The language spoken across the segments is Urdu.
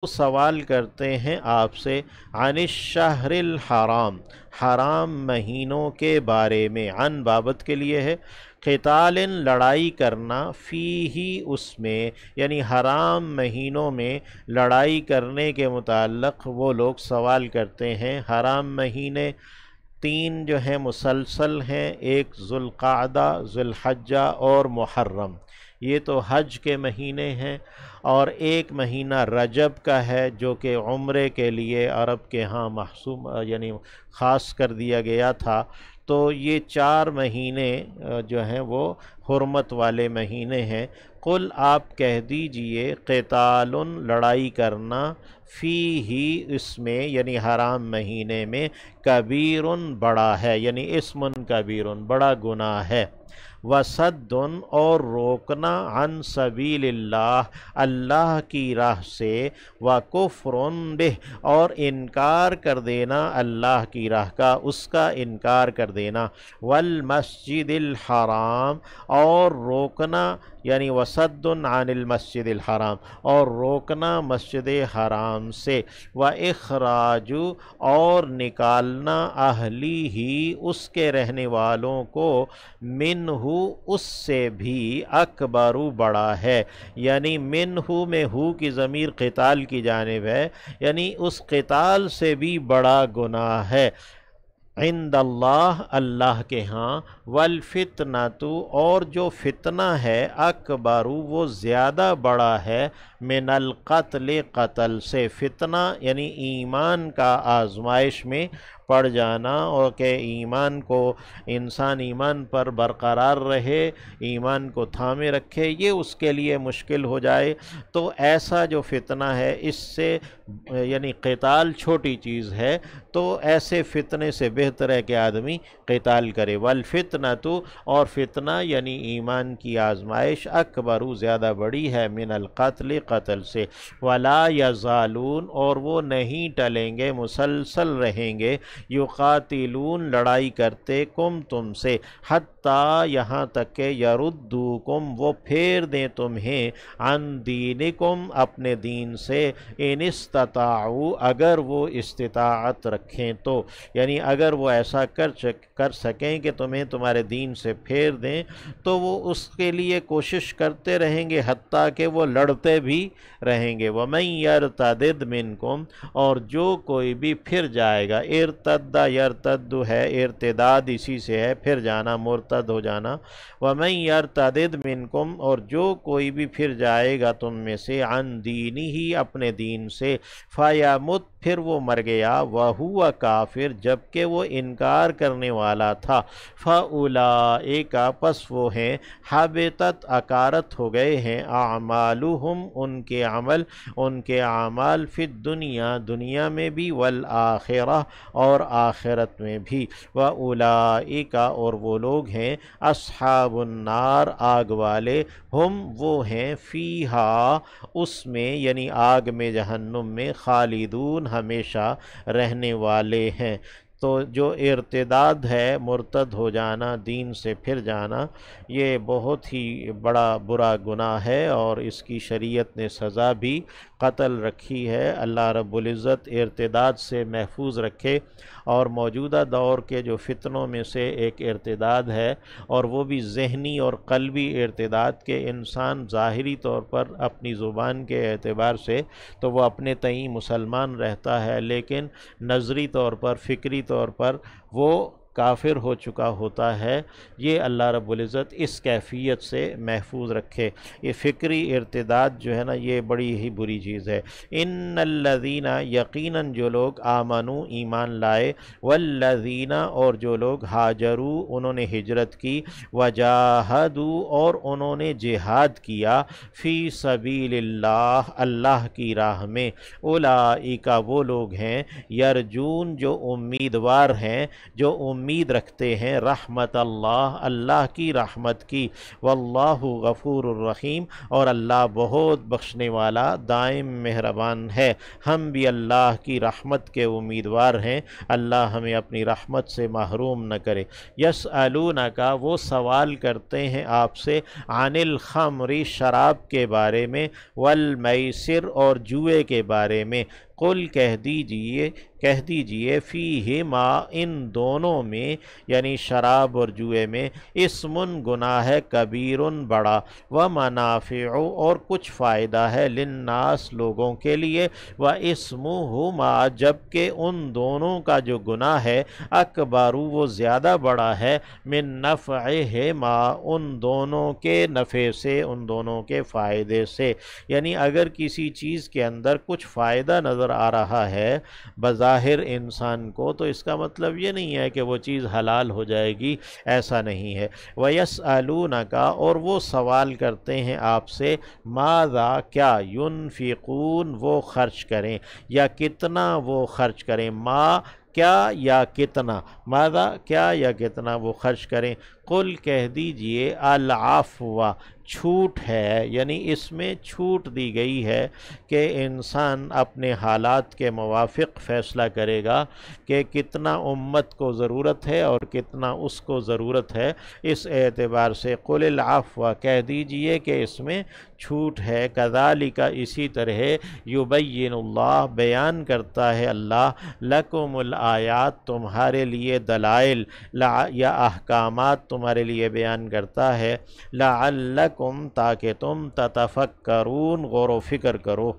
سوال کرتے ہیں آپ سے عن الشہر الحرام، حرام مہینوں کے بارے میں، عن بابت کے لیے ہے، قتال لڑائی کرنا، فی ہی اس میں، یعنی حرام مہینوں میں لڑائی کرنے کے متعلق وہ لوگ سوال کرتے ہیں۔ حرام مہینے تین جو ہیں مسلسل ہیں، ایک ذوالقعدہ، ذوالحجہ اور محرم، یہ تو حج کے مہینے ہیں، اور ایک مہینہ رجب کا ہے جو کہ عمرے کے لیے عرب کے ہاں محسوم یعنی خاص کر دیا گیا تھا۔ تو یہ چار مہینے جو ہیں وہ حرمت والے مہینے ہیں۔ قل آپ کہہ دیجئے، قتال لڑائی کرنا، فی ہی اس میں یعنی حرام مہینے میں، کبیر بڑا ہے، یعنی اسم کبیر بڑا گناہ ہے، وصد اور روکنا، عن سبیل اللہ اللہ کی راہ سے، وکفر بہ اور انکار کر دینا اللہ کی راہ کا، اس کا انکار کر دینا، والمسجد الحرام اور روکنا، یعنی وصد عن المسجد الحرام اور روکنا مسجد حرام سے، واخراج اور نکالنا، اہلی ہی اس کے رہنے والوں کو، منہ اس سے بھی، اکبر بڑا ہے، یعنی منہ میں ہو کی ضمیر قتال کی جانب ہے، یعنی اس قتال سے بھی بڑا گناہ ہے، عند اللہ اللہ کے ہاں، والفتنۃ اور جو فتنہ ہے، اکبر وہ زیادہ بڑا ہے، من القتل قتل سے، فتنہ یعنی ایمان کا آزمائش میں پڑ جانا، اور کہ ایمان کو انسان ایمان پر برقرار رہے، ایمان کو تھامے رکھے، یہ اس کے لیے مشکل ہو جائے، تو ایسا جو فتنہ ہے اس سے یعنی قتال چھوٹی چیز ہے، تو ایسے فتنے سے بہتر ہے کہ آدمی قتال کرے، والفتنۃ اور فتنہ یعنی ایمان کی آزمائش، اکبر زیادہ بڑی ہے، من القتل قتل سے، ولا یزالون اور وہ نہیں ٹلیں گے، مسلسل رہیں گے، یقاتلون لڑائی کرتے، کم تم سے، حتیٰ یہاں تک کہ یردوکم وہ پھیر دیں تمہیں، عن دینکم اپنے دین سے، ان استطاعوا اگر وہ استطاعت رکھیں تو، یعنی اگر وہ ایسا کر سکیں کہ تمہیں تمہارے دین سے پھیر دیں، تو وہ اس کے لیے کوشش کرتے رہیں گے، حتیٰ کہ وہ لڑتے بھی رہیں گے، وَمَن يَرْتَدِدْ مِنْكُمْ اور جو کوئی بھی پھر جائے گا، ارتد یرتد ہے، ارتداد اسی سے ہے، پھر جانا، مرتد ہو جانا، وَمَن يَرْتَدِدْ مِنْكُمْ اور جو کوئی بھی پھر جائے گا تم میں سے، عن دینہ اپنے دین سے، فَيَمُتْ پھر وہ مر گیا، وَهُوَ کافر جبکہ وہ انکار کرنے والا تھا، فَأُولَئِکَ پس وہ ہیں، حبطت اکارت ہو گئے ہیں، اعمالہم ان کے عمل، ان کے اعمال، فی الدنیا دنیا میں بھی، والآخرہ اور آخرت میں بھی، وَأُولَئِکَ اور وہ لوگ ہیں، اصحاب النار آگ والے، ہم وہ ہیں، فیہا اس میں یعنی آگ میں جہنم میں، خالدون ہمیشہ رہنے والے ہیں۔ تو جو ارتداد ہے، مرتد ہو جانا، دین سے پھر جانا، یہ بہت ہی بڑا برا گناہ ہے، اور اس کی شریعت نے سزا بھی قتل رکھی ہے۔ اللہ رب العزت ارتداد سے محفوظ رکھے، اور موجودہ دور کے جو فتنوں میں سے ایک ارتداد ہے، اور وہ بھی ذہنی اور قلبی ارتداد کے، انسان ظاہری طور پر اپنی زبان کے اعتبار سے تو وہ اپنے تئیں مسلمان رہتا ہے، لیکن نظری طور پر، فکری طور پر وہ کافر ہو چکا ہوتا ہے۔ یہ اللہ رب العزت اس کیفیت سے محفوظ رکھے۔ یہ فکری ارتداد جو ہے نا، یہ بڑی ہی بری چیز ہے۔ ان الذین یقیناً جو لوگ آمنوا ایمان لائے، والذین اور جو لوگ ہاجروا انہوں نے ہجرت کی، وجاہدوا اور انہوں نے جہاد کیا، فی سبیل اللہ اللہ کی راہ میں، اولئک وہ لوگ ہیں، یرجون جو امیدوار ہیں، جو امید رکھتے ہیں رحمت اللہ، اللہ کی رحمت کی، واللہ غفور الرحیم، اور اللہ بہت بخشنے والا دائم مہربان ہے۔ ہم بھی اللہ کی رحمت کے امیدوار ہیں، اللہ ہمیں اپنی رحمت سے محروم نہ کرے۔ یسألونک، وہ سوال کرتے ہیں آپ سے، عن الخمر، شراب کے بارے میں، والمیسر، اور جوئے کے بارے میں، قل کہہ دیجئے فیہما، ان دونوں میں یعنی شراب اور جوئے میں، اسم، گناہ ہے، کبیر، بڑا، ومنافع، اور کچھ فائدہ ہے، للناس، لوگوں کے لیے، واسمہما، جبکہ ان دونوں کا جو گناہ ہے، اکبر، وہ زیادہ بڑا ہے، من نفعہما، ان دونوں کے نفع سے، ان دونوں کے فائدے سے۔ یعنی اگر کسی چیز کے اندر کچھ فائدہ نظر آ رہا ہے بظاہر انسان کو، تو اس کا مطلب یہ نہیں ہے کہ وہ چیز حلال ہو جائے گی، ایسا نہیں ہے۔ وَيَسْأَلُونَكَ، اور وہ سوال کرتے ہیں آپ سے، ماذا، کیا، ينفقون، وہ خرچ کریں، یا کتنا وہ خرچ کریں، ما، کیا یا کتنا، ماذا، کیا یا کتنا وہ خرچ کریں، قل، کہہ دیجئے، العفو، چھوٹ ہے، یعنی اس میں چھوٹ دی گئی ہے کہ انسان اپنے حالات کے موافق فیصلہ کرے گا کہ کتنا امت کو ضرورت ہے اور کتنا اس کو ضرورت ہے۔ اس اعتبار سے قل العفو، کہہ دیجئے کہ اس میں چھوٹ ہے، کذالک، اسی طرح، یبین اللہ، بیان کرتا ہے اللہ، لکم الآیات، تمہارے لیے دلائل، یا احکامات تمہارے لیے بیان کرتا ہے، لعلکم، تاکہ تم، تتفکرون، غور و فکر کرو،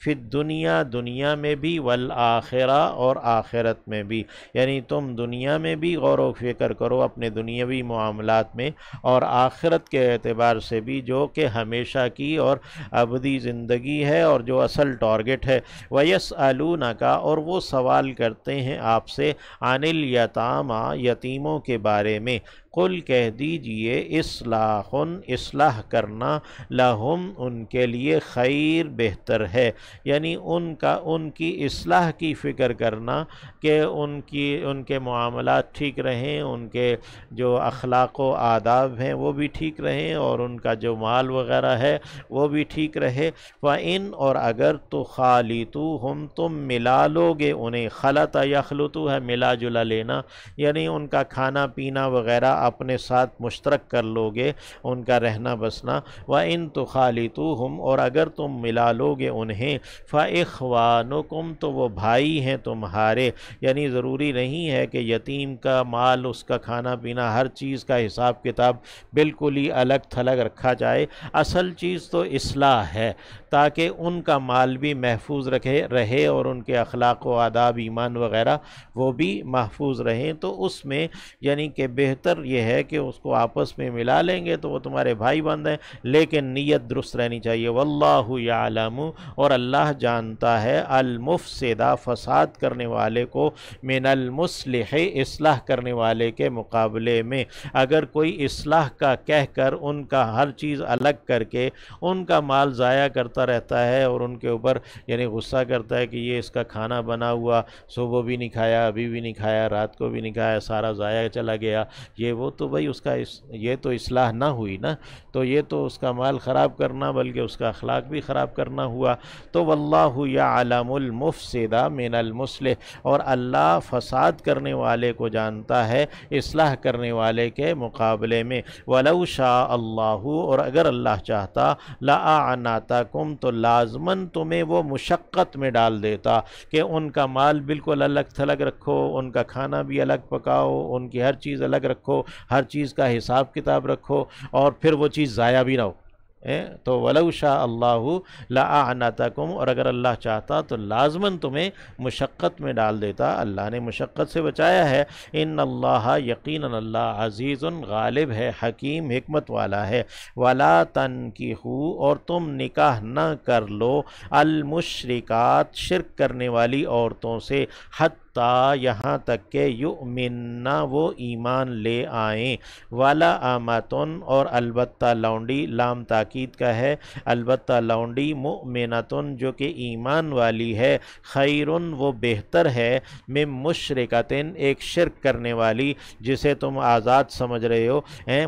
فی الدنیا، دنیا میں بھی، والآخرہ، اور آخرت میں بھی، یعنی تم دنیا میں بھی غور و فکر کرو اپنے دنیاوی معاملات میں، اور آخرت کے اعتبار سے بھی، جو کہ ہمیشہ کی اور ابدی زندگی ہے اور جو اصل ٹارگٹ ہے۔ وَيَسْأَلُونَكَ، اور وہ سوال کرتے ہیں آپ سے، عن الیتامی، یتیموں کے بارے میں، قل، کہہ دیجئے، اصلاح کرنا، لہم، ان کے لیے، خیر، بہتر ہے، یعنی ان کی اصلاح کی فکر کرنا کہ ان کے معاملات ٹھیک رہیں، ان کے جو اخلاق و آداب ہیں وہ بھی ٹھیک رہیں، اور ان کا جو مال وغیرہ ہے وہ بھی ٹھیک رہے۔ وَإِنْ، اور اگر، تُخَالِطُوهُمْ، تم ملا لو گے انہیں، خلط یخلطو ہے ملا جلا لینا، یعنی ان کا کھانا پینا وغیرہ اپنے ساتھ مشترک کر لو گے، ان کا رہنا بسنا۔ وَإِن تُخَالِطُوهُمْ، اور اگر تم ملا لو گے انہیں، فَإِخْوَانُكُمْ، تو وہ بھائی ہیں تمہارے، یعنی ضروری نہیں ہے کہ یتیم کا مال، اس کا کھانا پینا، ہر چیز کا حساب کتاب بالکل ہی الگ تھلگ رکھا جائے، اصل چیز تو اصلاح ہے، تاکہ ان کا مال بھی محفوظ رہے اور ان کے اخلاق و آداب، ایمان وغیرہ وہ بھی محفوظ رہیں۔ تو اس میں یعنی کہ بہتر یہ ہے کہ اس کو آپس میں ملا لیں گے تو وہ تمہارے بھائی بند ہیں، لیکن نیت درست رہنی چاہیے۔ واللہ یعلم، اور اللہ جانتا ہے، المفسدہ، فساد کرنے والے کو، من المصلح، اصلاح کرنے والے کے مقابلے میں۔ اگر کوئی اصلاح کا کہہ کر ان کا ہر چیز الگ کر کے ان کا مال ضائع کرتا رہتا ہے اور ان کے اوپر یعنی غصہ کرتا ہے کہ یہ اس کا کھانا بنا ہوا صبح بھی نہیں کھایا، ابھی بھی نہیں کھایا، رات کو بھی نہیں کھایا، سارا ضائع چلا گیا، یہ وہ، تو بھائی اس کا یہ تو اصلاح نہ ہوئی نا، تو یہ تو اس کا مال خراب کرنا بلکہ اس کا اخلاق بھی خراب کرنا ہوا۔ تو واللہ یعلم المفسد من المصلح، اور اللہ فساد کرنے والے کو جانتا ہے اصلاح کرنے والے کے مقابلے میں۔ وَلَوْ شَاءَ اللَّهُ، اور اگر اللہ چاہتا، لَأَعْنَتَكُمْ، تو لازماً تمہیں وہ مشقت میں ڈال دیتا کہ ان کا مال بالکل الگ تھلگ رکھو، ان کا کھانا بھی الگ پکاؤ، ان کی ہر چیز الگ رکھو، ہر چیز کا حساب کتاب رکھو، اور پھر وہ چیز ضائع بھی نہ ہو۔ تو وَلَوْ شَاءَ اللَّهُ لَأَعْنَتَكُمْ، اور اگر اللہ چاہتا تو لازماً تمہیں مشقت میں ڈال دیتا۔ اللہ نے مشقت سے بچایا ہے۔ ان اللہ، یقیناً اللہ، عزیز، غالب ہے، حکیم، حکمت والا ہے۔ وَلَا تَنْكِحُوا، اور تم نکاح نہ کر لو، المشرکات، شرک کرنے والی عورتوں سے، حتی یہاں تک کہ یؤمننا وہ ایمان لے آئیں، والا آماتن اور البتہ لونڈی، لام تاکید کا ہے، البتہ لونڈی، مؤمنتن جو کہ ایمان والی ہے، خیرن وہ بہتر ہے، من مشرکتن ایک شرک کرنے والی جسے تم آزاد سمجھ رہے ہو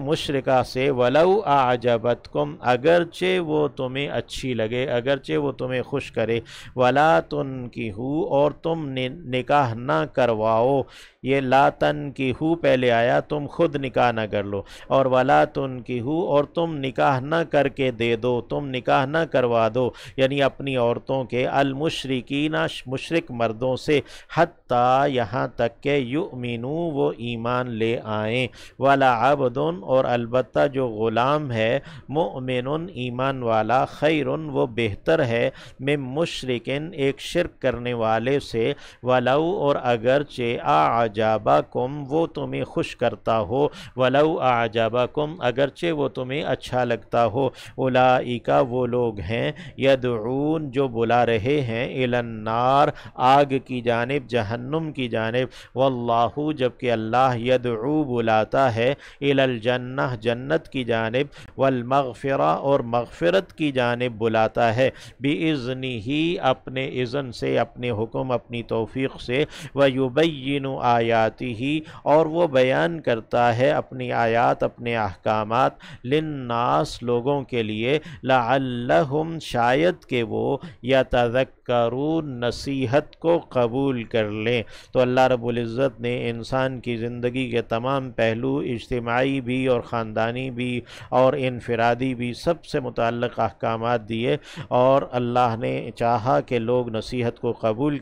مشرکہ سے، ولو اعجبتکم اگرچہ وہ تمہیں اچھی لگے، اگرچہ وہ تمہیں خوش کرے، ولا تنکحوا اور تم نکاح نہ کرواؤ، یہ لا تنکحوا پہلے آیا، تم خود نکاح نہ کر لو، اور ولا تنکحوا اور تم نکاح نہ کر کے دے دو، تم نکاح نہ کروا دو، یعنی اپنی عورتوں کے، المشرکین مشرک مردوں سے، حتیٰ یہاں تک کہ یؤمنوا وہ ایمان لے آئیں، ولا عبد اور البتہ جو غلام ہے، مؤمن ایمان والا، خیرن وہ بہتر ہے، من مشرکن ایک شرک کرنے والے سے، ولو اور اگرچہ اعجبکم وہ تمہیں خوش کرتا ہو، ولو اعجبکم اگرچہ وہ تمہیں اچھا لگتا ہو، اولئک وہ لوگ ہیں، یدعون جو بلا رہے ہیں، الی النار آگ کی جانب، جہنم کی جانب، واللہ جبکہ اللہ یدعو بلاتا ہے، الی الجنہ جنت کی جانب، والمغفرہ اور مغفرت کی جانب بلاتا ہے، بِإِذْنِهِ اپنے اذن سے، اپنے حکم، اپنی توفیق سے، وَيُبَيِّنُ آیَاتِهِ اور وہ بیان کرتا ہے اپنی آیات، اپنے احکامات، للناس لوگوں کے لیے، لعلہم شاید کہ وہ یتذکرون نصیحت کو قبول کر لیں۔ تو اللہ رب العزت نے انسان کی زندگی کے تمام پہلو، اجتماعی بھی اور خاندانی بھی اور انفرادی بھی، سب سے متعلق احکامات دیے، اور اللہ نے چاہا کہ لوگ نصیحت کو قبول